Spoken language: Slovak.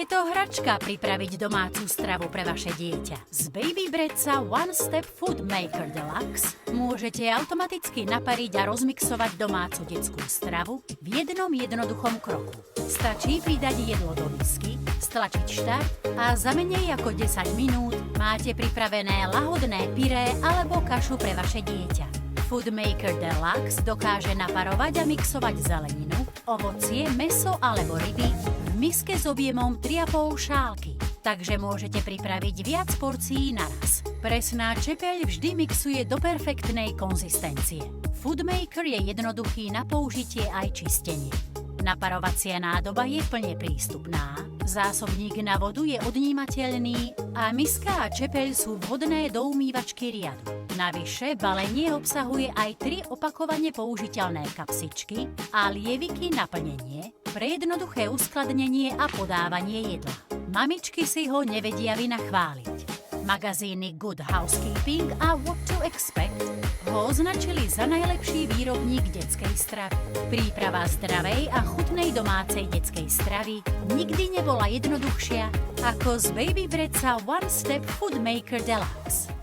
Je to hračka pripraviť domácu stravu pre vaše dieťa. Z Baby Bredsa One Step Food Maker Deluxe môžete automaticky napariť a rozmixovať domácu detskú stravu v jednom jednoduchom kroku. Stačí pridať jedlo do misky, stlačiť štart a za menej ako 10 minút máte pripravené lahodné pyré alebo kašu pre vaše dieťa. Food Maker Deluxe dokáže naparovať a mixovať zeleninu, ovocie, mäso alebo ryby v miske s objemom 3,5 šálky. Takže môžete pripraviť viac porcií naraz. Presná čepeľ vždy mixuje do perfektnej konzistencie. Food Maker je jednoduchý na použitie aj čistenie. Naparovacia nádoba je plne prístupná, zásobník na vodu je odnímateľný a miska a čepeľ sú vhodné do umývačky riadu. Navyše, balenie obsahuje aj 3 opakovane použiteľné kapsičky a lieviky na plnenie pre jednoduché uskladnenie a podávanie jedla. Mamičky si ho nevedia vynachváliť. Magazíny Good Housekeeping a What to Expect ho označili za najlepší výrobník detskej stravy. Príprava zdravej a chutnej domácej detskej stravy nikdy nebola jednoduchšia ako z Baby Bredsa One Step Food Maker Deluxe.